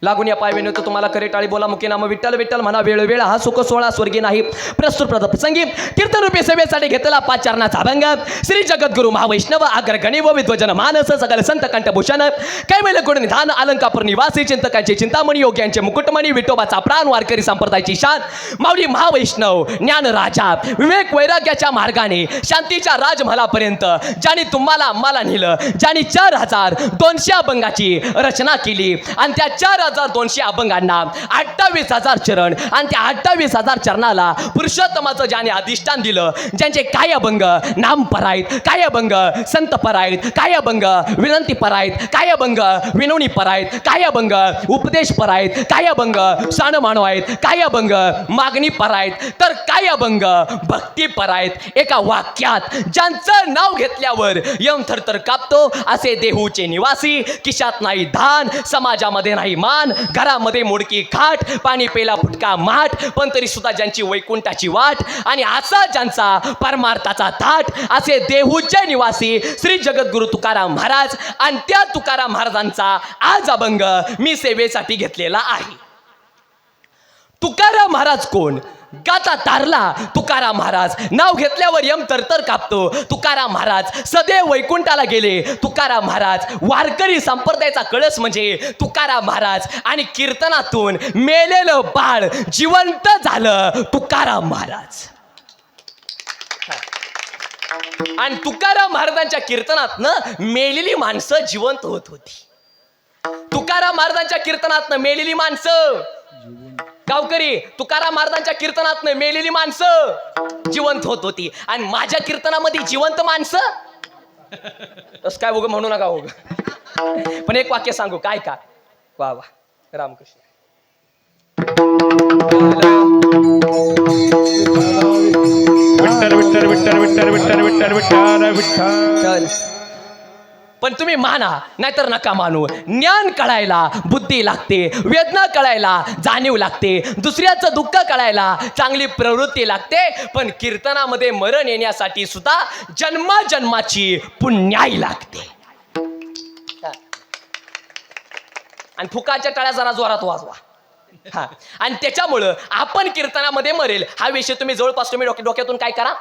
लागून या पाय विनवतो तुम्हाला करे टाळी बोला मुके नाम विठ्ठल विठ्ठल म्हणा वेळ वेळ हा सुख सोहळा स्वर्गी नाही प्रस्तुत प्रसंगी कीर्तन रूपी सेवेसाठी घेतलेला 5 चरणाचा अभंग श्री जगद्गुरु महावैष्णव अग्रगणी व विद्वजन मानस सकल संत कंठभूषण कैवल्य गुण निधान अलंकापूर निवासी चिंतकांचे चिंतामणी योग्यांचे मुकुटमणी विठोबाचा प्राण वारकरी संप्रदायाची शान माऊली महावैष्णव ज्ञान राजा विवेक वैराग्याच्या मार्गाने शांतीच्या राजमहालापर्यंत ज्यांनी तुम्हाला आम्हाला नेलं ज्यांनी 4200 अभंगाची रचना केली आणि त्या 4200 अभंगांना 28,000 चरण आणि त्या 28,000 चरणाला पुरुषोत्तमाचं ज्याने अधिष्ठान दिलं ज्यांचे काय अभंग नामपर आहेत काय अभंग संतपर आहेत काय अभंग विनंतीपर आहेत काय अभंग विनवणीपर आहेत काय अभंग उपदेशपर आहेत काय अभंग साणमानो आहेत काय अभंग मागणीपर आहेत तर काय अभंग भक्तीपर आहेत एका वाक्यात ज्यांचं नाव घेतल्यावर यम थरथर कापतो असे देहूचे निवासी किशात नाही धान समाजामध्ये नाही मान घरामध्ये मोडकी खाट पाणी पेला फुटका माठ पण तरी सुद्धा ज्यांची वैकुंठाची वाट आणि असा ज्यांचा परमार्थाचा थाट असे देहूचे निवासी श्री जगद्गुरु तुकाराम महाराज आणि त्या तुकाराम महाराजांचा आज अभंग मी सेवेसाठी घेतलेला आहे. तुकाराम महाराज कोण गाता तारला तुकाराम महाराज नाव घेतल्यावर यम तरतर कापतो तुकाराम महाराज सदैव वैकुंठाला गेले तुकाराम महाराज वारकरी संप्रदायाचा कळस म्हणजे तुकाराम महाराज आणि कीर्तनातून मेलेलं बाळ जिवंत झालं तुकाराम महाराज आणि तुकाराम महाराजांच्या कीर्तनातनं मेलेली माणसं जिवंत होत होती. तुकाराम महाराजांच्या कीर्तनातनं मेलेली माणसं गावकरी तुकाराम महाराजांच्या कीर्तनातनं मेलेली माणसं जिवंत होत होती आणि माझ्या कीर्तनामध्ये जिवंत माणसं तसं काय उगं म्हणू नका उगं पण एक वाक्य सांगू काय का वा वा रामकृष्ण विठ्ठल विठ्ठल विठ्ठल विठ्ठल विठ्ठल विठ्ठल विठ्ठल विठ्ठल. पण तुम्ही माना नाहीतर नका मानू. ज्ञान कळायला बुद्धी लागते वेदना कळायला जाणीव लागते दुसऱ्याचं दुःख कळायला चांगली प्रवृत्ती लागते पण कीर्तनामध्ये मरण येण्यासाठी सुद्धा जन्माजन्माची पुण्याई लागते. आणि फुकाच्या टाळ्या जरा जोरात वाजवा हा आणि त्याच्यामुळं आपण कीर्तनामध्ये मरेल हा विषय तुम्ही जवळपास तुम्ही डोक्यातून काय करा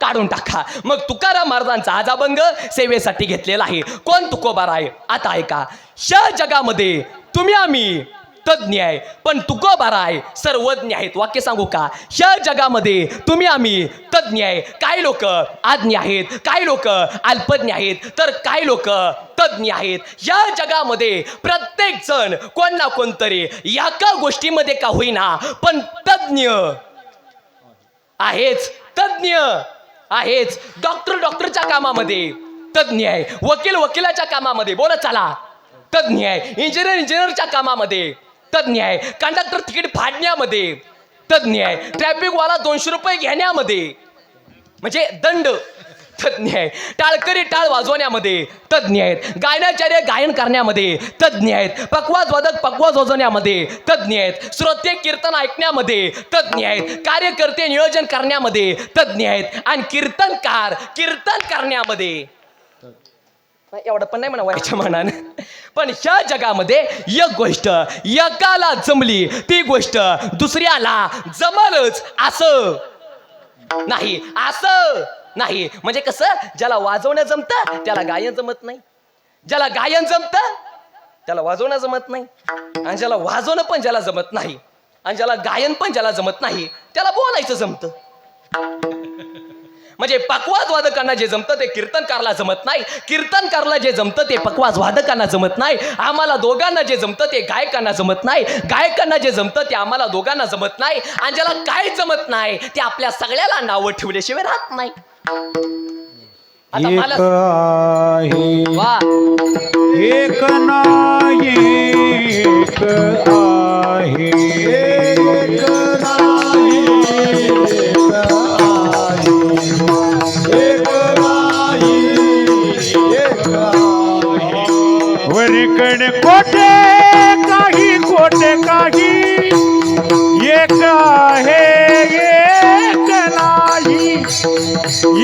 काढून टाका. मग तुकाराम महाराजांचा आज अभंग सेवेसाठी घेतलेला आहे. कोण तुकोबार आहे आता ऐका. श जगामध्ये तुम्ही आम्ही तज्ञ आहे पण तुकोबार आहे सर्वज्ञ आहेत. वाक्य सांगू का. श जगामध्ये तुम्ही आम्ही तज्ञ आहे काही लोक आज्ञ आहेत काही लोक अल्पज्ञ आहेत तर काही लोक तज्ञ आहेत. या जगामध्ये प्रत्येक जण कोण ना कोणतरी एका गोष्टीमध्ये का होईना पण तज्ञ आहेच तज्ञ आहेच. डॉक्टर डॉक्टरच्या कामामध्ये तज्ञ आहे वकील वकिलाच्या कामामध्ये बोला चला तज्ञ आहे. इंजिनियर इंजिनियरच्या कामामध्ये तज्ञ आहे. कंडक्टर तिकीट फाडण्यामध्ये तज्ञ आहे. ट्रॅफिकवाला 200 रुपये घेण्यामध्ये म्हणजे दंड तज्ञ आहे. टाळकरी टाळ वाजवण्यामध्ये तज्ञ आहेत. गायनाचार्य गायन करण्यामध्ये तज्ञ आहेत. पकवाज वादक पकवाज वाजवण्यामध्ये तज्ञ आहेत. श्रोते कीर्तन ऐकण्यामध्ये तज्ञ आहेत. कार्यकर्ते नियोजन करण्यामध्ये तज्ञ आहेत आणि कीर्तनकार कीर्तन करण्यामध्ये एवढं पण नाही म्हणा वयाच्या मनानं पण ह्या जगामध्ये एक गोष्ट एकाला जमली ती गोष्ट दुसऱ्याला जमलच असं नाही असं नाही. म्हणजे कसं ज्याला वाजवणं जमतं त्याला गायन जमत नाही ज्याला गायन जमतं त्याला वाजवणं जमत नाही आणि ज्याला वाजवणं पण ज्याला जमत नाही आणि ज्याला गायन पण ज्याला जमत नाही त्याला बोलायचं जमतं. म्हणजे पकवाज वादकांना जे जमतं ते कीर्तनकारला जमत नाही कीर्तनकारला जे जमतं ते पकवाज वादकांना जमत नाही. आम्हाला दोघांना जे जमतं ते गायकांना जमत नाही गायकांना जे जमतं ते आम्हाला दोघांना जमत नाही आणि ज्याला काय जमत नाही ते आपल्या सगळ्याला नावं ठेवल्याशिवाय राहत नाही. आता मला वा एक नाही एक आहे एक नाही एक नाही एक आहे वरीकडे कोटे काही एक आहे एक नाही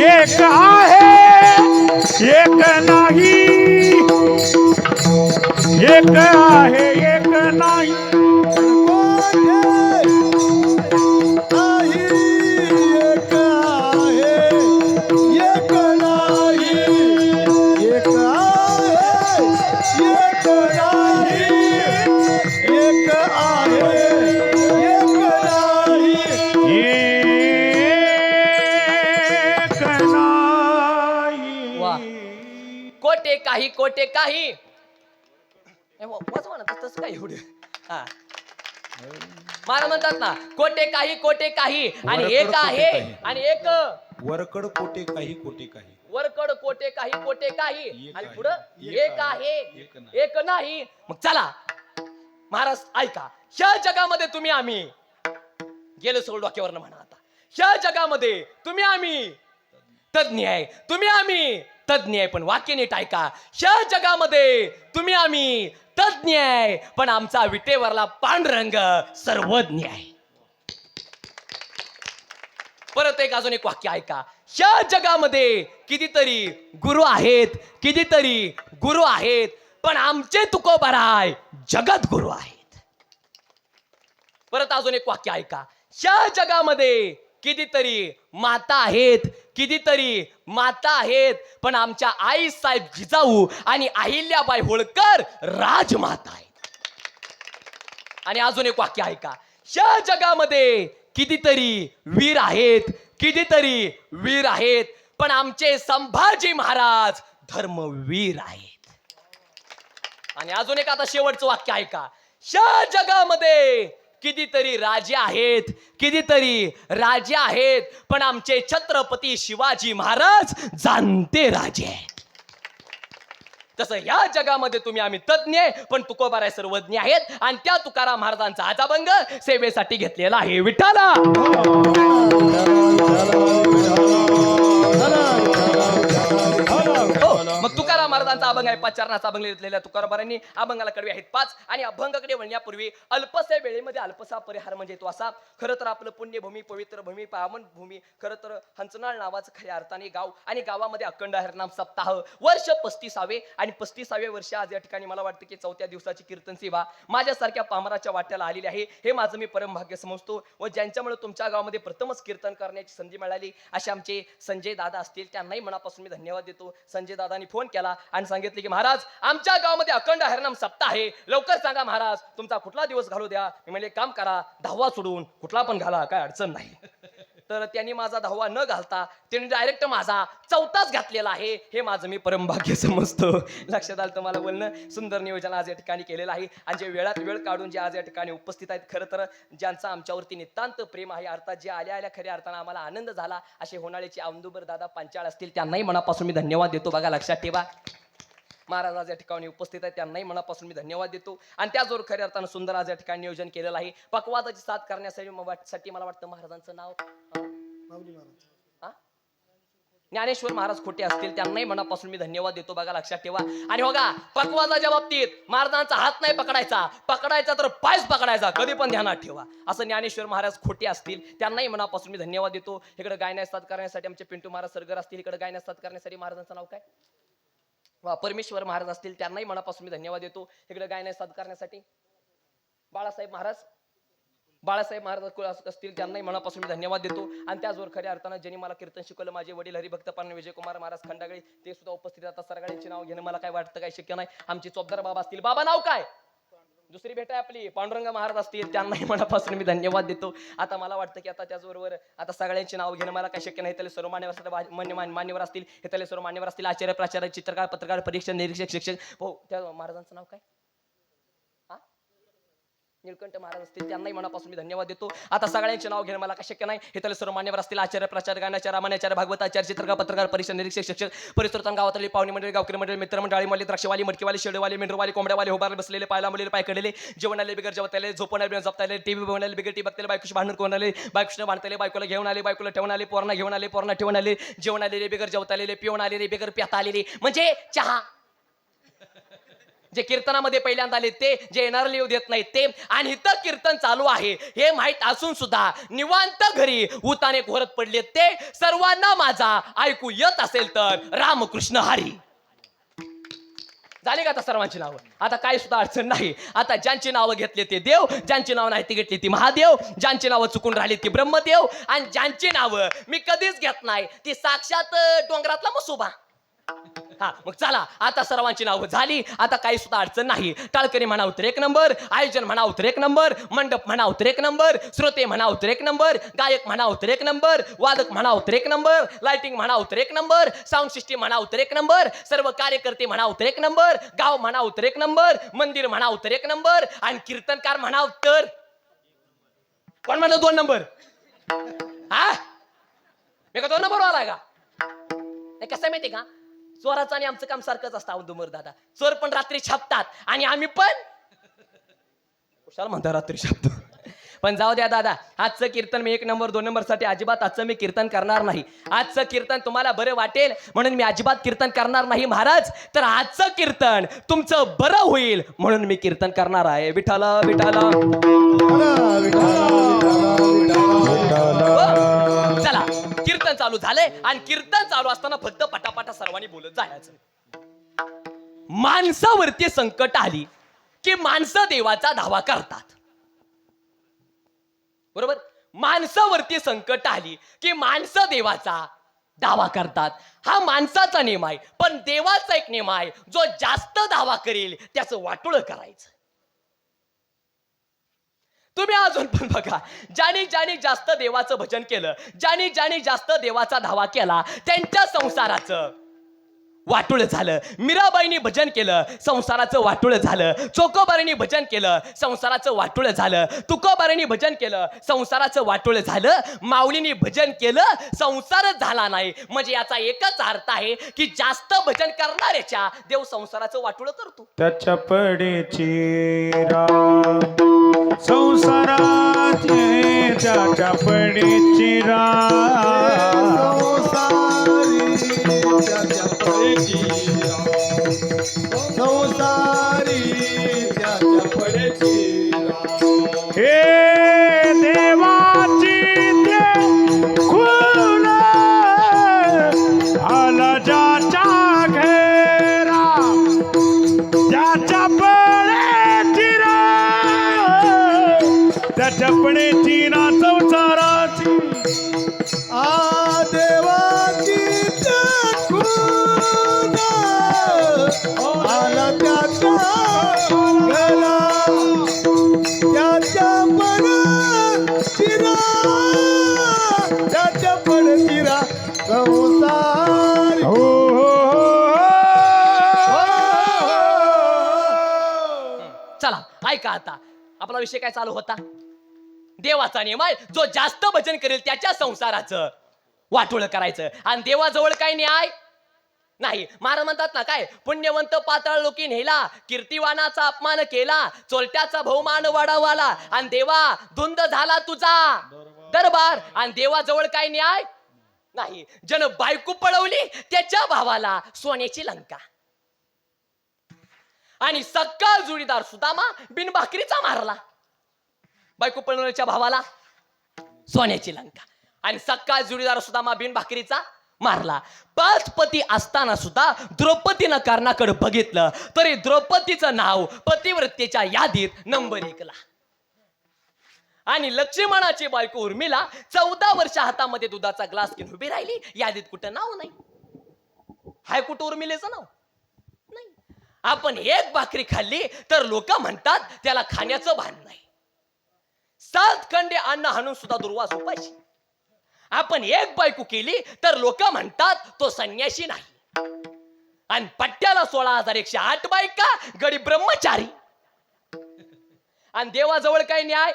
एक आहे एक नाही एक आहे एक नाही एक नाही. वा. कोटे काही कोटे काही म्हणत तसं काय एवढं हा मला म्हणतात ना कोटे काही आणि वरकड एक कोटे आहे काही. आणि एक वरकड कोटे काही कोटे काही वरकड कोटे काही एक आणि आहे. पुढं एक एक आहे. आहे एक नाही. एक नाही मग चला महाराज ऐका ह्या जगामध्ये तुम्ही आम्ही गेलो सगळं डोक्यावरनं म्हणा आता ह्या जगामध्ये तुम्ही आम्ही तज्ञ आहे तुम्ही आम्ही तज्ञ आहे पण वाक्य नीट ऐका ह्या जगामध्ये तुम्ही आम्ही तज्ञ आहे पण आमचा विटेवरला पांडुरंग सर्वज्ञ आहे. परत एक अजून एक वाक्य ऐका ह्या जगामध्ये कितीतरी गुरु आहेत पण आमचे तुकोबराय जगत गुरु आहेत. परत अजून एक वाक्य ऐका ह्या जगामध्ये कितीतरी माता आहेत पण आमच्या आई साहेब जिजाऊ आणि अहिल्याबाई होळकर राजमाता आहेत. आणि अजून एक वाक्य ऐका ह्या जगामध्ये कितीतरी वीर आहेत पण आमचे संभाजी महाराज धर्मवीर आहेत. आणि अजून एक आता शेवटचं वाक्य ऐका ह्या जगामध्ये कितीतरी राजे आहेत पण आमचे छत्रपती शिवाजी महाराज जाणते राजे आहेत. तसं या जगामध्ये तुम्ही आम्ही तज्ञ पण तुकोबाराय सर्वज्ञ आहेत आणि त्या तुकाराम महाराजांचा आजाभंग सेवेसाठी घेतलेला आहे विठ्ठला. मग तुकाराम महाराजांचा अभंग आहे 5 चरणाचा अभंग लिहिलेला तुकारामांनी अभंगाला कडवे आहेत 5 आणि अभंगाकडे वळण्यापूर्वी अल्पसे वेळेमध्ये अल्पसा परिहार म्हणजे तो असा खरं तर आपलं पुण्यभूमी पवित्र भूमी पावन भूमी खरं तर हंचनाळ नावाचं खऱ्या अर्थाने गाव आणि गावामध्ये अखंड हरिनाम सप्ताह वर्ष 35वे आणि 35वे वर्ष आज या ठिकाणी मला वाटतं की 4थ्या दिवसाची कीर्तन सेवा माझ्यासारख्या पामराच्या वाट्याला आलेली आहे. हे माझं मी परमभाग्य समजतो व ज्यांच्यामुळे तुमच्या गावामध्ये प्रथमच कीर्तन करण्याची संधी मिळाली असे आमचे संजय दादा असतील त्यांनाही मनापासून मी धन्यवाद देतो. संजय दादांनी फोन केला आणि सांगितले की महाराज आमच्या गावामध्ये अखंड हरिनाम सप्ताह आहे लवकर सांगा महाराज तुमचा कुठला दिवस घालू द्या. मी म्हणले काम करा 10वा सोडून कुठला पण घाला काय अडचण नाही. तर त्यांनी माझा 10वा न घालता त्यांनी डायरेक्ट माझा 4थाच घातलेला आहे. हे माझं मी परमभाग्य समजतो. लक्षात आलं तुम्हाला बोलणं सुंदर नियोजन आज या ठिकाणी केलेलं आहे आणि जे वेळात वेळ काढून जे आज या ठिकाणी उपस्थित आहेत खरं तर ज्यांचा आमच्यावरती नितांत प्रेम आहे अर्थात जे आल्या खऱ्या अर्थानं आम्हाला आनंद झाला असे होणाऱ्याचे औदुंबर दादा पांचाळ असतील त्यांनाही मनापासून मी धन्यवाद देतो. बघा लक्षात ठेवा महाराज आज या ठिकाणी उपस्थित आहेत त्यांनाही मनापासून मी धन्यवाद देतो आणि त्याचबरोबर खऱ्या अर्थानं सुंदर आज या ठिकाणी नियोजन केलेलं आहे. पकवादाची साथ करण्यासाठी मला वाटतं महाराजांचं नाव ज्ञानेश्वर महाराज खोटे असतील त्यांनाही मनापासून मी धन्यवाद देतो. बघा लक्षात ठेवा आणि बघा पकवादाच्या बाबतीत महाराजांचा हात नाही पकडायचा तर पायच पकडायचा कधी पण ध्यानात ठेवा असं ज्ञानेश्वर महाराज खोटे असतील त्यांनाही मनापासून मी धन्यवाद देतो. इकडे गायनात साथ करण्यासाठी आमचे पिंटू महाराज सरगर असतील इकडे गायनात साथ करण्यासाठी महाराजांचं नाव काय परमेश्वर महाराज असतील त्यांनाही मनापासून मी धन्यवाद देतो. इकडे गायनात साथ करण्यासाठी बाळासाहेब महाराज असतील त्यांनाही मनापासून मी धन्यवाद देतो आणि त्याचबरोबर खऱ्या अर्थानं ज्यांनी मला कीर्तन शिकवलं माझे वडील हरिभक्त पान विजयकुमार महाराज खंडागळे ते सुद्धा उपस्थित आता सगळ्यांची नाव घेणं मला काय वाटतं काय शक्य नाही. आमचे चोपदार बाबा असतील बाबा नाव काय दुसरी भेट आहे आपली पांडुरंग महाराज असतील त्यांनाही मनापासून मी धन्यवाद देतो. आता मला वाटतं की आता त्याचबरोबर आता सगळ्यांची नाव घेणं मला काय शक्य नाही. त्याला सर्व मान्यवर असतील हे त्याला सर्व मान्यवर असतील आचार्य प्राचार्य चित्रकार पत्रकार परीक्षक निरीक्षक शिक्षक हो त्या महाराजांचं नाव काय निळकंठ महाराज असतील त्यांनाही मनापासून मी धन्यवाद देतो. आता सगळ्यांचे नाव घेणं मला काय शक्य नाही. हे त्याला सर्व मान्यवर असतील आचार्य प्राचार्य गाण्याचार्य रामाचार्य भागवताचार्य चित्रकार पत्रकार परीक्षक निरीक्षक शिक्षक परिसरात गावातली पाहुणे मंडळी गावकरी मंडळी मित्रमंडळी मली द्राक्षवाली मटकीवाली शेडवाली मेंढरवाली कोंबड्यावाली होबारले बसलेले पायला मुलीले पाय कडलेले जेवणाले बिगर जेवताले झोपणारे बिगर झोपताले टीव्ही बघणारे बिगर टीव्ही बघताले बायकोशी भांडण करून आले बायकोशी भांडताले बायकोला घेऊन आले बायकोला ठेवून आले पोरणा घेऊन आले पोरणा ठेवून आले जेवण आलेले बिगर जेवतालेले पिऊन आलेले बिगर प्याता आलेले म्हणजे चहा जे कीर्तनामध्ये पहिल्यांदा आले ते जे येणार लिहू देत नाही ते आणि इथं कीर्तन चालू आहे हे माहित असून सुद्धा निवांत घरी उताने घोरत पडले ते सर्वांना माझा ऐकू येत असेल तर रामकृष्ण हरी झाली का आता सर्वांची नावं? आता काही सुद्धा अडचण नाही. आता ज्यांची नावं घेतली ते देव, ज्यांची नावं नाही ती घेतली ती महादेव, ज्यांची नावं चुकून राहिली ती ब्रह्मदेव, आणि ज्यांची नावं मी कधीच घेत नाही ती साक्षात डोंगरातला मसोबा. हा मग चला, आता सर्वांची नावं झाली. आता काही सुद्धा अडचण नाही. टाळकरी म्हणाव तर 1 नंबर, आयोजन म्हणाव तर 1 नंबर, मंडप म्हणाव तर 1 नंबर, श्रोते म्हणाव तर 1 नंबर, गायक म्हणाव तर 1 नंबर, वादक म्हणाव तर 1 नंबर, लाइटिंग म्हणाव तर 1 नंबर, साऊंड सिस्टीम म्हणाव तर 1 नंबर, सर्व कार्यकर्ते म्हणाव तर 1 नंबर, गाव म्हणाव तर 1 नंबर, मंदिर म्हणाव तर 1 नंबर, आणि कीर्तनकार म्हणाव तर कोण म्हणलं 2 नंबर? हा मी का 2 नंबर आलाय का? कसं माहिती का, चोराचं आणि आमचं काम सारखंच असतं. औदुंबर दादा, चोर पण रात्री छापतात आणि आम्ही पण कुशाल म्हणता रात्री छापतो. पण जाऊ द्या दादा, आजचं कीर्तन मी 1 नंबर 2 नंबर साठी अजिबात आजचं मी कीर्तन करणार नाही. आजचं कीर्तन तुम्हाला बरं वाटेल म्हणून मी अजिबात कीर्तन करणार नाही महाराज, तर आजचं कीर्तन तुमचं बरं होईल म्हणून मी कीर्तन करणार आहे. विठाला विठाला. चला, कीर्तन चालू झालंय आणि कीर्तन चालू असताना फक्त पटापटा सर्वांनी बोलत जायचं. माणसावरती संकट आली की माणसं देवाचा धावा करतात. बरोबर? माणसावरती संकट आली की माणसं देवाचा दावा करतात. हा माणसाचा नियम आहे. पण देवाचा एक नियम आहे, जो जास्त दावा करेल त्याचं वाटोळं करायचं. तुम्ही अजून पण बघा, ज्याने ज्याने जास्त देवाचं भजन केलं, ज्याने ज्याने जास्त देवाचा धावा केला, त्यांच्या संसाराचं वाटोळं झालं. मीराबाईंनी भजन केलं, संसाराचं वाटोळं झालं. चोकोबारांनी भजन केलं, संसाराचं वाटोळं झालं. तुकोबारांनी भजन केलं, संसाराचं वाटोळं झालं. माऊलींनी भजन केलं, संसारच झाला नाही. म्हणजे याचा एकच अर्थ आहे की जास्त भजन करणाऱ्याच्या देव संसाराचं वाटोळं करतो. त्याच्या पडीची राम संसाराचे, त्याच्या पडीची राम हे देवाची खून आला ज्याच्या घेरा, त्याच्या पडेची राम, त्याच्या पडेची ना संसाराची. देवाची आला त्याच्या गला, त्याच्या पण चिरा, त्याच्या पण चिरा संसार. हो चला ऐका, आता आपला विषय काय चालू होता? देवाचा नियम आहे, जो जास्त भजन करेल त्याच्या संसाराचं वाटोळं करायचं. आणि देवाजवळ काय न्याय नाही. महाराज म्हणतात ना, काय पुण्यवंत पाताळ लोकी नेला, कीर्तिवानाचा अपमान केला, चोरट्याचा बहुमान वाढावाला, आणि देवा धुंद झाला तुझा दरबार. आणि देवाजवळ काय न्याय नाही. जन बायको पळवली त्याच्या भावाला सोन्याची लंका, आणि सक्का जोडीदार सुदामा बिन भाकरीचा मारला. बायको पळवण्याच्या भावाला सोन्याची लंका, आणि सक्का जोडीदार सुदामा बिन भाकरीचा मारला. 5 पती असताना सुद्धा द्रौपदीनं कर्णाकडे बघितलं तरी द्रौपदीचं नाव पतिव्रतेच्या यादीत नंबर 1 ला. आणि लक्ष्मणाची बायको उर्मिला 14 वर्ष हातामध्ये दुधाचा ग्लास घेऊन उभी राहिली, यादीत कुठं नाव नाही. हाय कुठं उर्मिलेचं नाव नाही. आपण एक भाकरी खाल्ली तर लोक म्हणतात त्याला खाण्याचं भान नाही. 7 खंडे अन्न हाणून सुद्धा दुर्वास उपाशी. आपण एक बायको केली तर लोक म्हणतात तो संन्यासी नाही. आणि पट्ट्याला 16,108 बायका, गडी ब्रह्मचारी. आणि देवाजवळ काही न्याय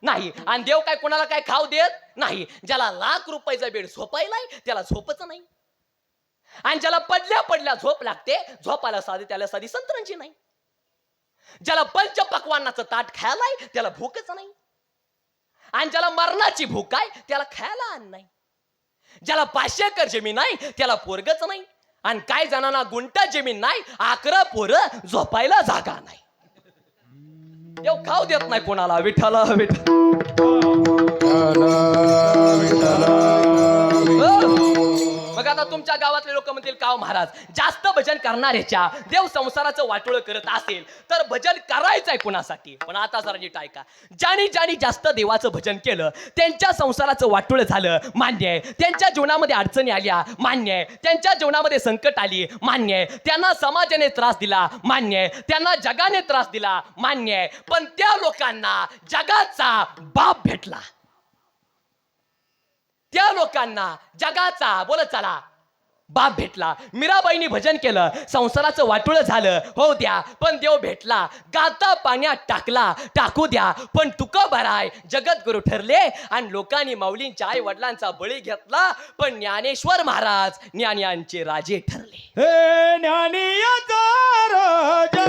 नाही. आणि देव काय कोणाला काय खाऊ देत नाही. ज्याला लाख रुपयाचा बेड झोपायलाय त्याला झोपच नाही. आणि ज्याला पडल्या पडल्या झोप लागते, झोपायला साधी त्याला साधी संतरांची नाही. ज्याला पंचपक्वान्नाचं ताट खायलाय त्याला भूकच नाही. आणि ज्याला मरणाची भूक आहे त्याला खायला अन्न नाही. ज्याला 500 एकर जमीन नाही त्याला पोरगच नाही. आणि काय जणांना गुंठा जमीन नाही, 11 पोरं झोपायला जागा नाही. देव खाऊ देत नाही कोणाला. विठ्ठला विठ्ठल. मग आता तुमच्या गावातले लोक म्हणतील काव महाराज, जास्त भजन करणाऱ्याच्या देव संसाराचं वाटोळ करत असेल तर भजन करायचंय कुणासाठी? पण आता जरा नीट ऐका, ज्यानी ज्यानी जास्त देवाचं भजन केलं त्यांच्या संसाराचं वाटोळ झालं, मान्य आहे. त्यांच्या जीवनामध्ये अडचणी आल्या, मान्य आहे. त्यांच्या जीवनामध्ये संकट आली, मान्य आहे. त्यांना समाजाने त्रास दिला, मान्य आहे. त्यांना जगाने त्रास दिला, मान्य आहे. पण त्या लोकांना जगाचा बाप भेटला. त्या लोकांना जगाचा बोलत चला बाप भेटला. मीराबाईंनी भजन केलं, संसाराचं वाटोळं झालं, हो द्या, पण देव भेटला. गाता पाण्यात टाकला, टाकू द्या, पण तुका भराय जगद्गुरु ठरले. आणि लोकांनी माऊलींच्या आई वडिलांचा बळी घेतला, पण ज्ञानेश्वर महाराज ज्ञानियांचे राजे ठरले. हे ज्ञानियाचा राजा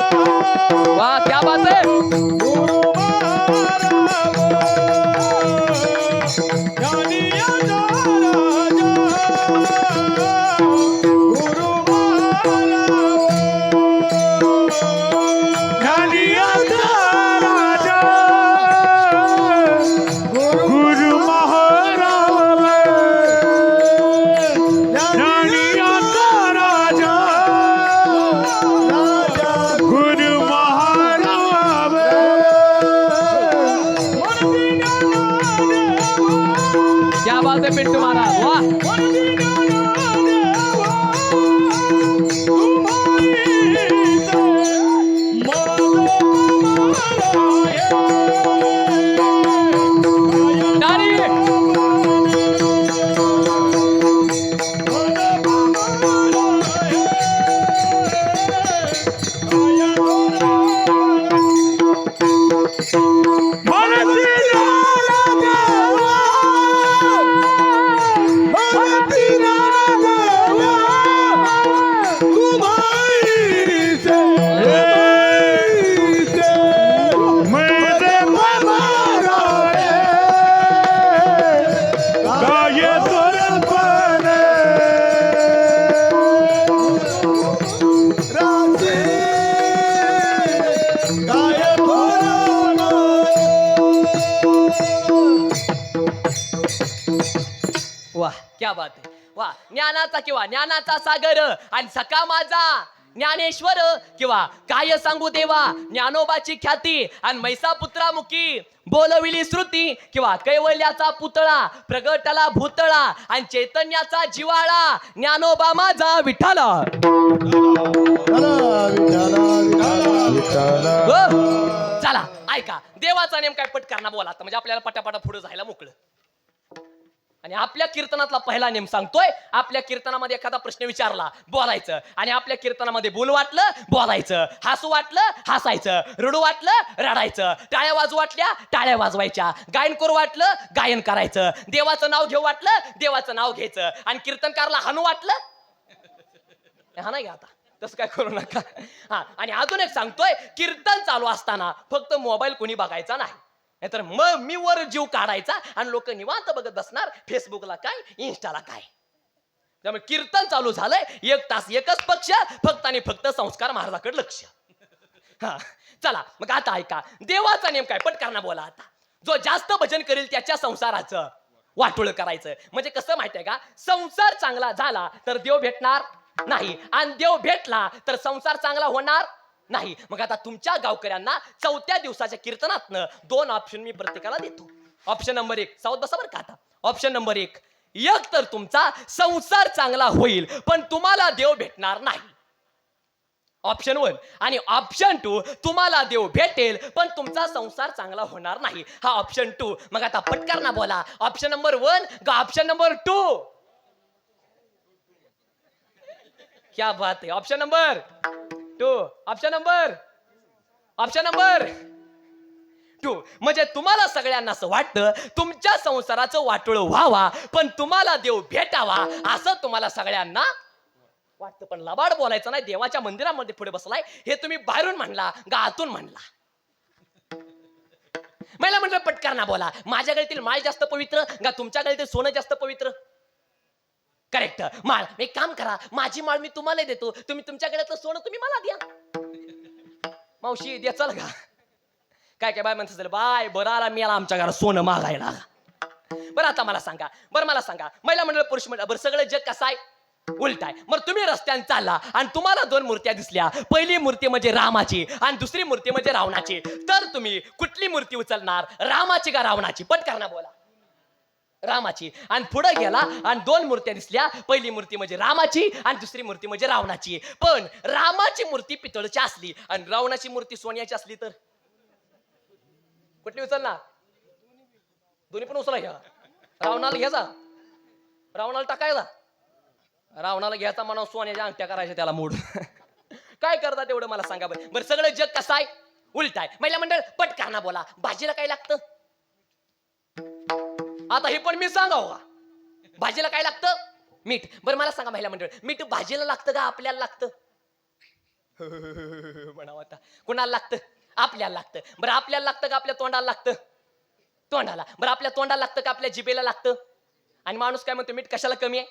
वा क्या बात आहे. गुरु महाराज, ज्ञानियाचा राजा गुरु महाराज, ज्ञानियाचा राजा गुरु महाराज, ज्ञानियाचा राजा गुरु महाराज. क्या बात आहे पिंटू महाराज. वा तारी. वा क्या बात आहे. वा ज्ञानाचा किंवा ज्ञानाचा सागर आणि सखा माझा ज्ञानेश्वर किंवा काय सांगू देवा ज्ञानोबाची ख्याती आणि मैसापुत्रामुखी बोलविली श्रुती किंवा कैवल्याचा पुतळा प्रगटला भूतळा आणि चैतन्याचा जिवाळा ज्ञानोबा माझा विठ्ठला. चला ऐका, देवाचा नेम काय पटकरना बोला आता, म्हणजे आपल्याला पटापटा पुढे जायला मोकळं. आणि आपल्या कीर्तनातला पहिला नेम सांगतोय, आपल्या कीर्तनामध्ये एखादा प्रश्न विचारला बोलायचं, आणि आपल्या कीर्तनामध्ये बोलू वाटलं बोलायचं, हसू वाटलं हसायचं, रडू वाटलं रडायचं, टाळ्या वाजू वाटल्या टाळ्या वाजवायच्या, गायन करू वाटलं गायन करायचं, देवाचं नाव घेऊ वाटलं देवाचं नाव घ्यायचं, आणि कीर्तनकारला हानू वाटलं हा नाही आता तसं काय करू नका. हा आणि अजून एक सांगतोय, कीर्तन चालू असताना फक्त मोबाईल कोणी बघायचा नाही, नाहीतर मग मी वर जीव काढायचा आणि लोक निवांत बघत बसणार फेसबुकला काय इंस्टाला काय. त्यामुळे कीर्तन चालू झालंय 1 तास एकच पक्ष, फक्त आणि फक्त संस्कार महाराजाकडे लक्ष. हा चला मग आता ऐका, देवाचा नेम काय पटकरना बोला आता. जो जास्त भजन करेल त्याच्या संसाराचं वाटोळ करायचं. म्हणजे कसं माहितीये का, संसार चांगला झाला तर देव भेटणार नाही, आणि देव भेटला तर संसार चांगला होणार नाही. मग आता तुमच्या गावकऱ्यांना 4थ्या दिवसाच्या कीर्तनातनं 2 ऑप्शन मी प्रत्येकाला देतो. ऑप्शन नंबर 1 सावध बसा बरं का आता. ऑप्शन नंबर 1, एक तर तुमचा संसार चांगला होईल पण तुम्हाला देव भेटणार नाही, ऑप्शन 1. आणि ऑप्शन 2, तुम्हाला देव भेटेल पण तुमचा संसार चांगला होणार नाही, हा ऑप्शन 2. मग आता पटकरना बोला, ऑप्शन नंबर 1 का ऑप्शन नंबर 2? क्या बात है. Option number 2, option number 2. म्हणजे तुम्हाला सगळ्यांना असं वाटतं तुमच्या संसाराचं वाटोळ व्हावा पण तुम्हाला देव भेटावा असं तुम्हाला सगळ्यांना वाटतं. पण लबाड बोलायचं नाही, देवाच्या मंदिरामध्ये पुढे बसलाय हे तुम्ही बाहेरून म्हणला का आतून म्हणला? मला म्हटलं पटकरना बोला, माझ्या गळ्यातील माळ जास्त पवित्र का तुमच्या गळ्यातील सोनं जास्त पवित्र? करेक्ट. माळ, एक काम करा, माझी माळ मी तुम्हाला देतो, तुम्ही तुमच्या गळ्यातलं सोनं तुम्ही मला द्या. मावशी द्या चल का. काय काय बाय म्हणतात, बाय बरं आला मी आला आमच्या घरात सोनं मागायला. बरं आता मला सांगा, मला सांगा, महिला मंडळ पुरुष मंडळ बरं सगळं जग कसं आहे? उलट आहे. मग तुम्ही रस्त्याने चालला आणि तुम्हाला दोन मूर्त्या दिसल्या. पहिली मूर्ती म्हणजे रामाची आणि दुसरी मूर्ती म्हणजे रावणाची. तर तुम्ही कुठली मूर्ती उचलणार, रामाची का रावणाची? पटकन बोला. रामाची. आणि पुढे गेला आणि दोन मूर्त्या दिसल्या. पहिली मूर्ती म्हणजे रामाची आणि दुसरी मूर्ती म्हणजे रावणाची. पण रामाची मूर्ती पितळची असली आणि रावणाची मूर्ती सोन्याची असली तर कुठली उचलणार? दोन्ही पण उचला घ्या. रावणाला घ्यायचा, रावणाला टाकायचा, रावणाला घ्यायचा म्हणा, सोन्याच्या अंगठ्या करायच्या त्याला मूड. काय करतात तेवढं मला सांगा बरं. बरं सगळं जग कसं आहे? उलट आहे. महिला मंडळ पटकन बोला. भाजीला काय लागतं? आता हे पण मी सांगाव का? भाजीला काय लागतं? मीठ. बरं मला सांगा महिला मंडळ, मीठ भाजीला लागतं का आपल्याला लागतं? म्हणावं आता. कुणाला लागतं? आपल्याला लागतं. बरं आपल्याला लागतं का आपल्या तोंडाला लागतं? तोंडाला. बरं आपल्या तोंडाला लागतं का आपल्या जिभेला लागतं? आणि माणूस काय म्हणतो, मीठ कशाला कमी आहे?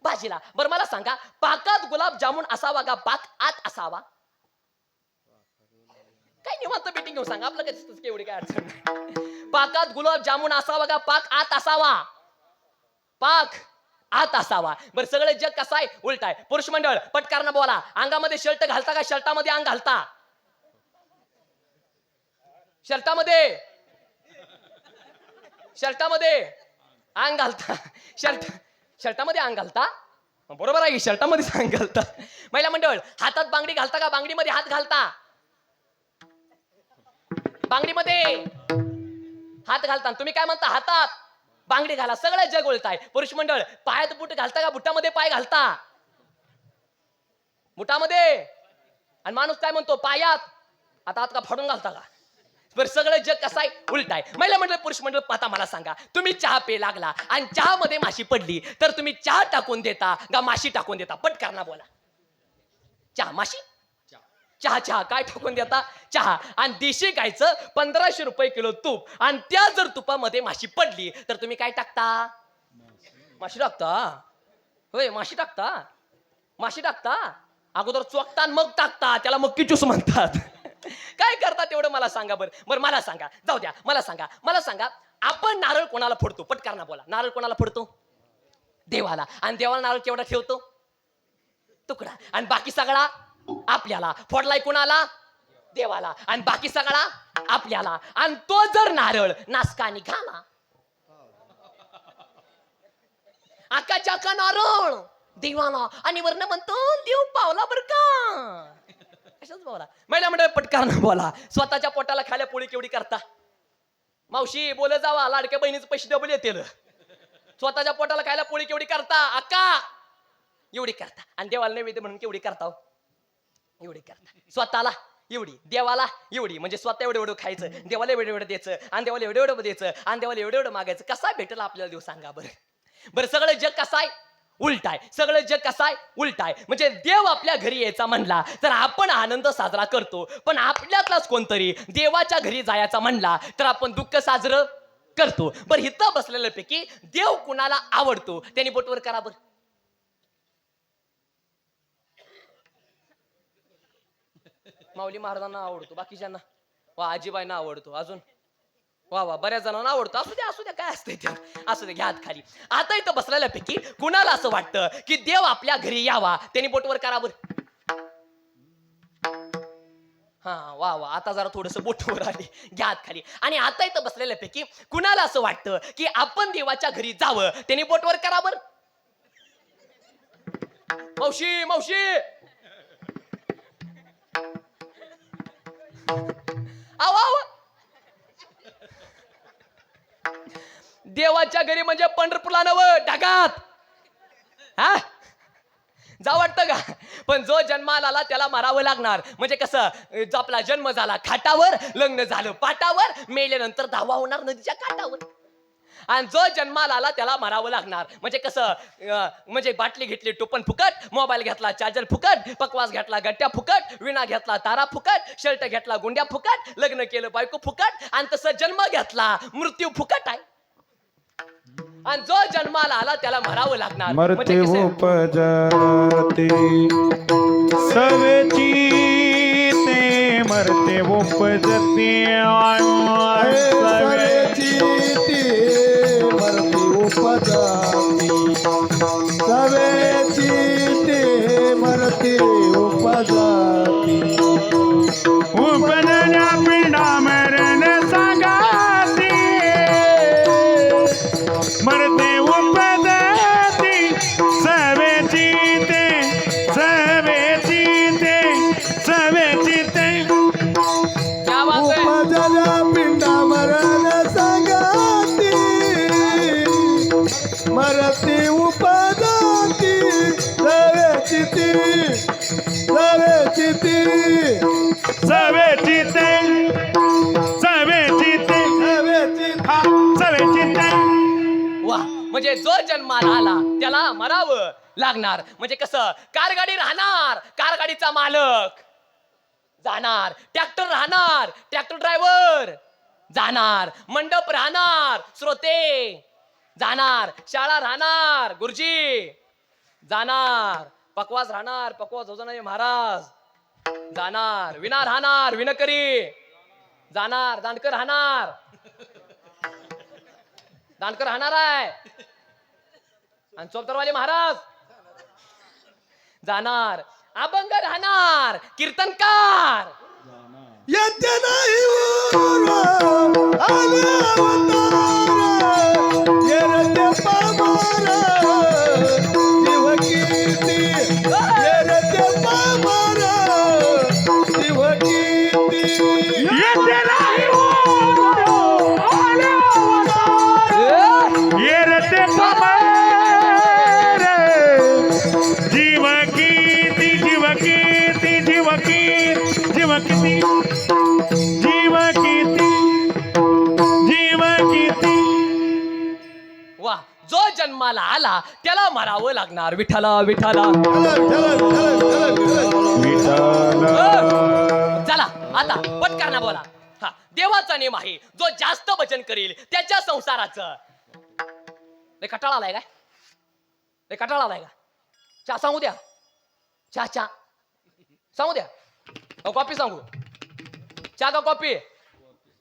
भाजीला. बरं मला सांगा, पाकात गुलाबजामुन असावा का पाक आत असावा? काय निवांत मीटिंग घेऊन सांगा, आपलं काय एवढी काय अडचण नाही. पाकात गुलाबजामुन असावा का पाक आत असावा? पाक आत असावा. बरं सगळे जग कसं आहे? उलट आहे. पुरुष मंडळ पटकन बोला. अंगामध्ये शर्ट घालता का शर्टामध्ये अंग घालता? शर्टामध्ये, शर्टामध्ये अंग घालता. शर्टामध्ये अंग घालता? बरोबर आहे, शर्टामध्ये अंग घालता. महिला मंडळ हातात बांगडी घालता का बांगडीमध्ये हात घालता? बांगडीमध्ये हात घालता. तुम्ही काय म्हणता? हातात बांगडी घाला. सगळं जग उलटाय. पुरुष मंडळ पायात बूट घालता का बुटामध्ये पाय घालता? बुटामध्ये. आणि माणूस काय म्हणतो? पायात. आता हात का फाडून घालता का? बरं सगळं जग कसं आहे? उलट आहे. महिला मंडळ पुरुष मंडळ आता मला सांगा, तुम्ही चहा पे लागला आणि चहामध्ये माशी पडली तर तुम्ही चहा टाकून देता का माशी टाकून देता? पटकन बोला. चहा, माशी? चहा. चहा काय टाकून देता? चहा. आणि देशी गायचं 1500 रुपये किलो तूप आणि त्या जर तुपामध्ये माशी पडली तर तुम्ही काय टाकता? माशी टाकता. होय माशी टाकता. माशी टाकता. अगोदर चोखता मग टाकता. त्याला मक्की ज्यूस म्हणतात. काय करता तेवढं मला सांगा बरं. बरं मला सांगा, जाऊ द्या, मला सांगा आपण नारळ कोणाला फोडतो? पटकन बोला. नारळ कोणाला फोडतो? देवाला. आणि देवाला नारळ केवढा ठेवतो? तुकडा. आणि बाकी सगळा आपल्याला. फोडलाय कोणाला? देवाला. आणि बाकी सगळा आपल्याला. आणि तो जर नारळ नासका निघाला, आकाच्या का नारळ देवाला आणि वर्ण म्हणतो देव पावला बर का. कशाच बोला. महिला मंडळ पटकन बोला. स्वतःच्या पोटाला खाल्या पोळी केवढी करता? मावशी बोल जावा, लाडक्या बहिणीचे पैसे डबल येतील. स्वतःच्या पोटाला खायला पोळी केवढी करता? अक्का एवढी करता. आणि देवाला नैवेद्य म्हणून केवढी करता? एवढी करता. स्वतःला एवढी, देवाला एवढी. म्हणजे स्वतः एवढं एवढं खायचं, देवाला एवढं एवढं द्यायचं, आणि देवाला एवढं एवढं द्यायचं, आणि देवाला एवढं एवढं मागायचं. कसा भेटेल आपल्याला देव सांगा बरं. बरं सगळं जग कसं आहे? उलट आहे. सगळं जग कसं आहे? उलट आहे. म्हणजे देव आपल्या घरी यायचा म्हणला तर आपण आनंद साजरा करतो, पण आपल्यातलाच कोणतरी देवाच्या घरी जायचा म्हणला तर आपण दुःख साजरं करतो. बरं इथं बसलेल्यापैकी देव कुणाला आवडतो? त्यांनी बोटवर करा बरं. माऊली महाराजांना आवडतो, बाकीच्यांना वा आजीबाईंना आवडतो, अजून वा वा बऱ्याच जणांना आवडतो. असू द्या काय असतंय त्या, असू द्या, घ्या हात खाली. आता इथं बसलेल्यापैकी कुणाला असं वाटतं की देव आपल्या घरी यावा? त्यांनी बोटवर करा बरं. हा वा वा, आता जरा थोडस बोटवर आले, घ्या हात खाली. आणि आता इथं बसलेल्यापैकी कुणाला असं वाटतं की आपण देवाच्या घरी जावं? त्यांनी बोटवर करा बरं. मावशी मावशी आव देवाच्या घरी म्हणजे पंढरपूरला नवं ढगात. हा जा वाटतं का? पण जो जन्माला आला त्याला मारावं लागणार. म्हणजे कसं? जो आपला जन्म झाला खाटावर, लग्न झालं पाटावर, मेल्यानंतर धावा होणार नदीच्या काठावर. आणि जो जन्माला आला त्याला मारावं लागणार. म्हणजे कसं? म्हणजे बाटली घेतली टोपण फुकट, मोबाईल घेतला चार्जर फुकट, पकवास घेतला गट्ट्या फुकट, विणा घेतला तारा फुकट, शर्ट घेतला गुंड्या फुकट, लग्न केलं बायको फुकट, आणि तसं जन्म घेतला मृत्यू फुकट आहे. आणि जो जन्माला आला त्याला मरावं लागणार. मरते उपजते सवेची ते मरते उपजते सवेची ती मरती उपजाती, सवेची म्हणजे जो जन्माला आला त्याला मरावं लागणार. म्हणजे कसं, कारगाडी राहणार, कारगाडीचा मालक जाणार, ट्रॅक्टर राहणार, ट्रॅक्टर ड्रायव्हर जाणार, मंडप राहणार, श्रोते जाणार, शाळा राहणार, गुरुजी जाणार, पकवास राहणार, पकवास होजनारे महाराज जाणार, विना राहणार, विनकरी जाणार, दांडकर राहणार, दांडकर राहणार आहे, आणि चोपतरवाले महाराज जाणार, अभंग राहणार, कीर्तनकार येते नाही ऊर, आले अवतार, येरते पामार, शिव कीर्ती, येरते पामार, शिव कीर्ती. येते नाही आले अवतार, येरते पमार, जीव कीर्ती, जीव कीर्ती, जीव कीर्ती, जीव कीर्ती, जीव कीर्ती, जीव कीर्ती. वा, जो जन्माला आला त्याला मरावं लागणार. विठ्ठला विठ्ठला. चला आता पटकन बोला. हा, देवाचा नेम आहे, जो जास्त भजन करील त्याच्या संसाराचं. लय कटाळा आलाय काय? लय कटाळा आलाय का? चहा सांगू द्या, चहा सांगू द्या, कॉफी सांगू? चहा का कॉफी?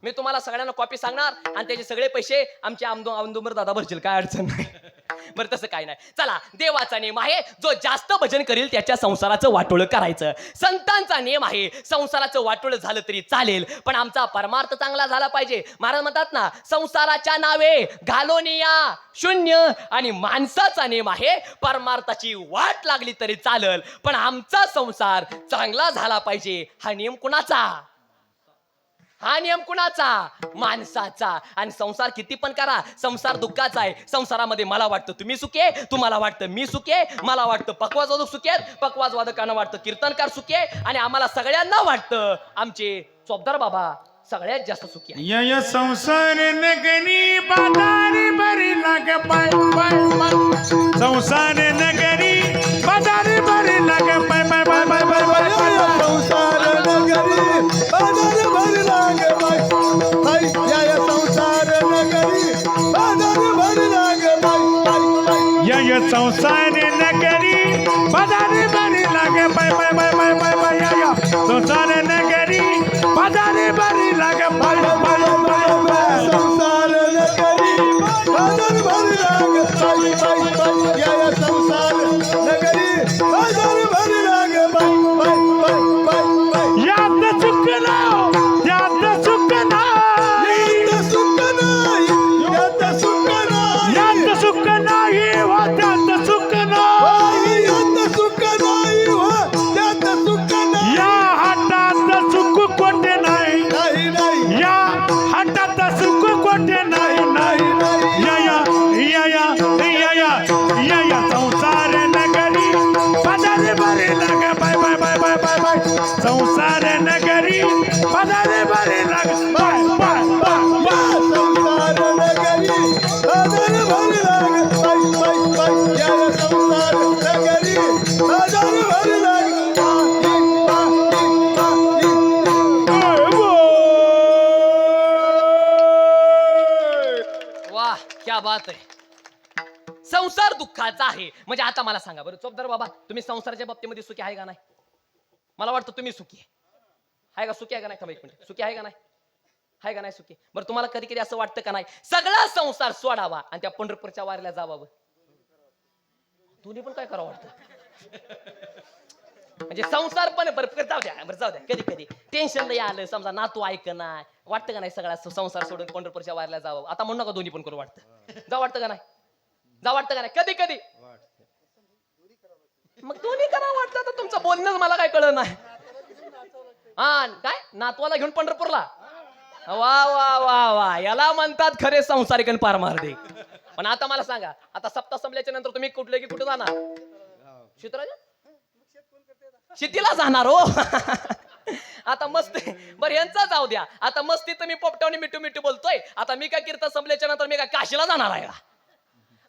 मी तुम्हाला सगळ्यांना कॉपी सांगणार आणि त्याचे सगळे पैसे आमचे आमदोमर दादा भरतील, काय अडचण नाही. बरं तसं काय नाही. चला, देवाचा नेम आहे, जो जास्त भजन करील त्याच्या संसाराचं वाटोळ करायचं. संतांचा नेम आहे, संसाराचं वाटोळ झालं तरी चालेल पण आमचा परमार्थ चांगला झाला पाहिजे. महाराज म्हणतात ना, संसाराच्या नावे घालोनिया शून्य, आणि माणसाचा नेम आहे, परमार्थाची वाट लागली तरी चालेल पण आमचा संसार चांगला झाला पाहिजे. हा नियम कुणाचा? हा नियम कुणाचा? माणसाचा. आणि संसार किती पण करा, संसार दुःखाचा आहे. संसारामध्ये मला वाटतं तुम्ही सुखी आहे, तुम्हाला वाटतं मी सुखी आहे, मला वाटतं पकवाजवादक सुखी आहेत, पकवाजवादकांना वाटतं कीर्तनकार सुखी आहे, आणि आम्हाला सगळ्यांना वाटतं आमचे चोपदार बाबा सगळ्यात जास्त सुखी आहे. यय संसार नगरी बाजारी बरी लाग पाय पाय पाय, संसार नगरी बाजारी बरी लाग पाय पाय पाय पाय पाय पाय पाय. संसार नगरी बाजार भर लागे बाई, बाई या संसार नगरी बाजार भर लागे बाई, बाई बाई. यय संसार नगरी बाजारी बरी लाग पाय पाय पाय पाय पाय पाय. यय संसार नगरी बाजारी बरी लाग पाय पाय पाय पाय. संसार नगरी बाजार भर लागे बाई, बाई बाई. या संसार नगरी बाजार भर लागे बाई, बाई बाई बाई बाई. यात सुख नाव, यात सुख नाव, यात सुख नाही, यात सुख नाही, यात सुख नाही हो, त्यात सुख नाही. यात सुख नाही हो, त्यात सुख नाही. या हातात सुख कोठे नाही, नाही नाही या हातात सुख कोठे नाही नाही नाही. या या या या या या या या संसार नगरी बाजारे बरे लाग बाय बाय बाय बाय बाय बाय. संसार नगरी बाजारे बरे लाग बाय बाय बाय बाय. संसार नगरी बाजार भर लागे बाई, बाई बाई. या संसार नगरी बाजार भर लागे वाह, क्या बात आहे. संसार दुःखाचा आहे. म्हणजे आता मला सांगा बरं चोपदार बाबा, तुम्ही संसाराच्या बाबतीमध्ये सुखी आहे का नाही? मला वाटतं तुम्ही सुखी आहे का? सुखी आहे का नाही? थांबा एक मिनिट, सुखी आहे का नाही? आहे का नाही सुखी? बरं तुम्हाला कधी कधी असं वाटतं का नाही, सगळा संसार सोडावा आणि त्या पंढरपूरच्या वारीला जावावं? दोन्ही पण काय करावं वाटतं? म्हणजे संसार पण बरं जाऊ द्या, बरं जाऊ द्या. कधी कधी टेन्शन नाही आलं, समजा नातू ऐक नाही, वाटतं का नाही सगळा संसार सोडून पंढरपूरच्या वारीला जावं? आता म्हणू नका दोन्ही पण करू वाटतं. जा वाटतं का नाही? जा वाटतं का नाही? कधी कधी मग दोन्ही करा वाटतं. आता तुमचं बोलणं मला काय कळलं नाही. हा काय नातवाला घेऊन पंढरपूरला? वा वा वा वा, याला म्हणतात खरे संसारिक आणि पारमार्थिक. पण आता मला सांगा, आता सप्ताह संपल्याच्या नंतर तुम्ही कुठले की कुठे जाणार? शितराजा शेतीला जाणार हो. आता मस्त बरं यांचा जाऊ द्या. आता मस्ती तर मी पोपटावणी मिठू मिठू बोलतोय. आता मी काय कीर्तन संपल्याच्या नंतर मी काय काशीला जाणार आहे का?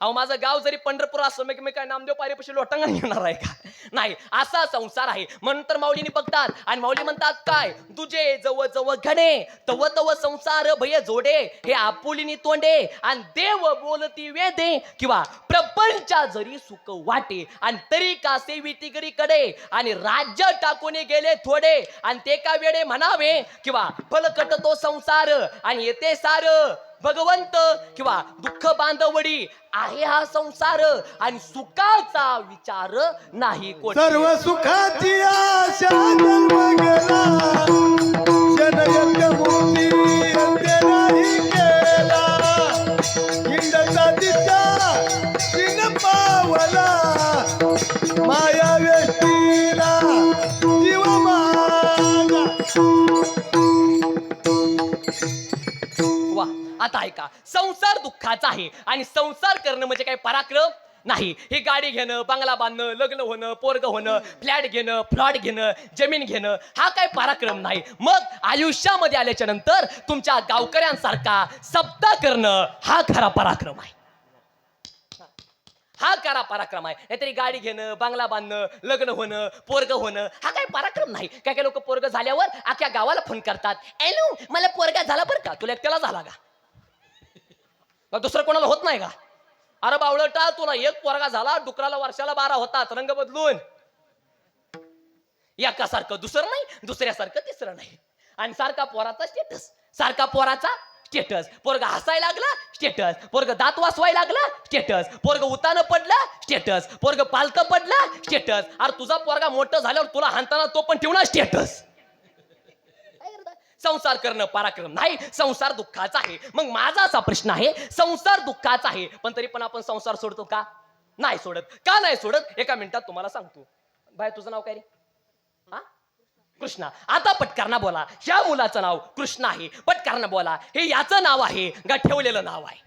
अहो माझं गाव जरी पंढरपूर असलं मी काय नामदेव पायरीपाशी लोटांगण घेणार आहे का? नाही, असा संसार आहे. म्हणून तर माऊलीने बघतात आणि माऊली म्हणतात काय, तुझे जवळ जवळ घडे तव तव संसार भय जोडे, हे आपुलीनी तोंडे आणि देव बोलती वेदे, किंवा प्रपंचा जरी सुख वाटे आणि तरी का सेविती गरी कडे, आणि राज्य टाकून गेले थोडे आणि ते का वेडे म्हणावे, किंवा फलकट तो संसार आणि येते सार भगवंत, किंवा दुःख बांधवडी आहे हा संसार आणि सुखाचा विचार नाही कोणी. सर्व सुखाची आशा जन्म गेला, जनयज्ञ मोठी अंत्य नाही केला, हिंडता दिशा दिन पावला, माया व्यक्तीला जीव माझा. वा, आता ऐका, संसार दुःखाचा आहे आणि संसार करणं म्हणजे काय पराक्रम नाही. हे गाडी घेणं, बंगला बांधणं, लग्न होणं, पोरग होणं, फ्लॅट घेणं, प्लॉट घेणं, जमीन घेणं, हा काय पराक्रम नाही. मग आयुष्यामध्ये आल्याच्या नंतर तुमच्या गावकऱ्यांसारखा सप्ताह करणं हा खरा पराक्रम आहे. हा खरा पराक्रम आहे. नाहीतरी गाडी घेणं, बंगला बांधणं, लग्न होणं, पोरग होणं, हा काही पराक्रम नाही. काय काय लोक पोरग झाल्यावर अख्ख्या गावाला फोन करतात, एलू मला पोरगा झाला बरं का, तुला एकट्याला झाला का, दुसरं कोणाला होत नाही का? अरे बावळटा, तुला एक पोरगा झाला, डुकराला वर्षाला 12 होतात, रंग बदलून. एकासारखं दुसरं नाही, दुसऱ्यासारखं तिसरं नाही. आणि सारखा पोराचा स्टेटस, सारखा पोराचा स्टेटस, पोरग हसायला लागला स्टेटस, पोरग दात वासवायला लागला स्टेटस, पोरग उतानं पडला स्टेटस, पोरग पालतं पडला स्टेटस. अरे तुझा पोरगा मोठं झाल्यावर तुला हाणताना तो पण ठेवणार स्टेटस. संसार करणं पराक्रम नाही, संसार दुःखाचा आहे. मग माझा असा प्रश्न आहे, संसार दुःखाचा आहे पण तरी पण आपण संसार सोडतो का? नाही सोडत. का नाही सोडत? एका मिनिटात तुम्हाला सांगतो. बाय, तुझं नाव काय रे? हा, कृष्णा. आता पटकरना बोला, ह्या मुलाचं नाव कृष्ण आहे. पटकरना बोला, हे याचं नाव आहे का ठेवलेलं नाव आहे?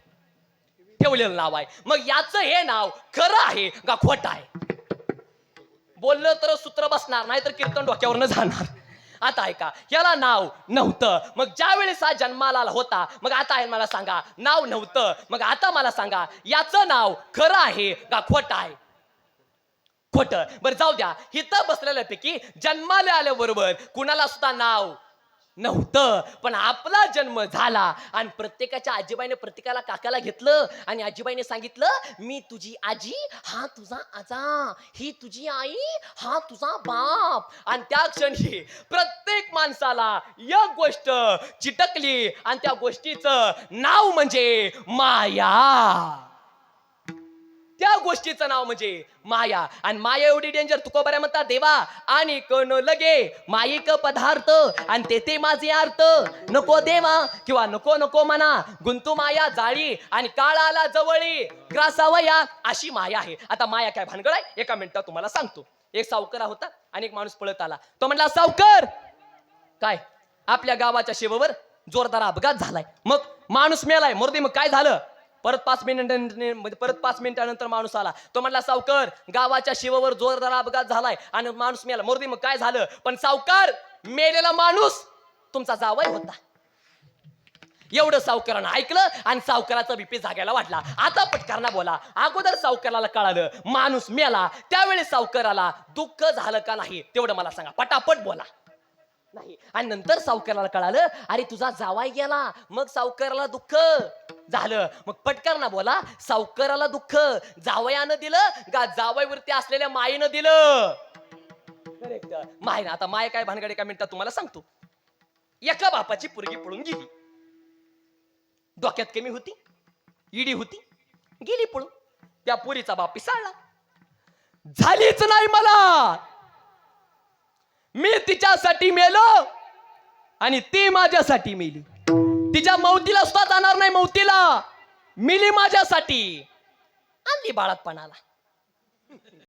ठेवलेलं नाव आहे. मग याचं हे नाव खरं आहे का खोटं आहे? बोललं तर सूत्र बसणार, नाही तर कीर्तन डोक्यावरनं जाणार. आता ऐका, याला नाव नव्हतं. मग ज्या वेळेस हा जन्माला होता, मग आता आहे मला सांगा, नाव नव्हतं. मग आता मला सांगा, याचं नाव खरं आहे का खोटं आहे? खोटं. बरं जाऊ द्या, इथं बसलेल्यापैकी जन्माला आल्याबरोबर कुणाला सुद्धा नाव नव्हतं, पण आपला जन्म झाला आणि प्रत्येकाच्या आजीबाईने प्रत्येकाला काकाला घेतलं आणि आजीबाईने सांगितलं, मी तुझी आजी, हा तुझा आजा, ही तुझी आई, हा तुझा बाप. आणि त्या क्षणी प्रत्येक माणसाला एक गोष्ट चिटकली आणि त्या गोष्टीचं नाव म्हणजे माया. त्या गोष्टीचं नाव म्हणजे माया. आणि माया एवढी डेंजर, तुकोबाऱ्या म्हणतात, देवा आणि कण लगे माईक पदार्थ आणि तेथे माझे अर्थ, नको देवा किंवा नको नको म्हणा, गुंतू माया जाळी आणि काळ आला जवळी, ग्रासावया अशी माया आहे. आता माया काय भानगड आहे? एका मिनिटात तुम्हाला सांगतो. एक सावकार होता आणि एक माणूस पळत आला. तो म्हणला, सावकार काय, आपल्या गावाच्या शिवावर जोरदार अपघात झालाय. मग माणूस मेलाय, मर्दी मग काय झालं? परत 5 मिनिटानंतर माणूस आला. तो म्हणला, सावकार गावाच्या शिवावर जोरदार अपघात झालाय आणि माणूस मेला. मर्दी मग काय झालं? पण सावकार, मेलेला माणूस तुमचा जावई होता. एवढं सावकारानं ऐकलं आणि सावकाराचा बीपी जागायला वाटला. आता पटकरना बोला, अगोदर सावकाराला कळालं माणूस मेला, त्यावेळेस सावकाराला दुःख झालं का नाही तेवढं मला सांगा. पटापट बोला. नाही. आणि नंतर सावकाराला कळालं, अरे तुझा जावाई गेला, मग सावकाराला दुःख झालं. मग पटकरना बोला, सावकाराला दुःख जावयानं दिलं का जावईवरती असलेल्या मायेनं दिलं? करेक्ट, मायनं. आता माय काय भानगड एका मिनिटात तुम्हाला सांगतो. एका बापाची पोरगी पळून गेली. डोक्यात कमी होती, इडी होती, गेली पळून. त्या पोरीचा बाप पिसाळला. झालीच नाही मला, मी तिच्यासाठी मेलो आणि ती माझ्यासाठी मेली. तिच्या मौतीला सुद्धा जाणार नाही, मौतीला मिली माझ्यासाठी. आणली बाळातपणाला.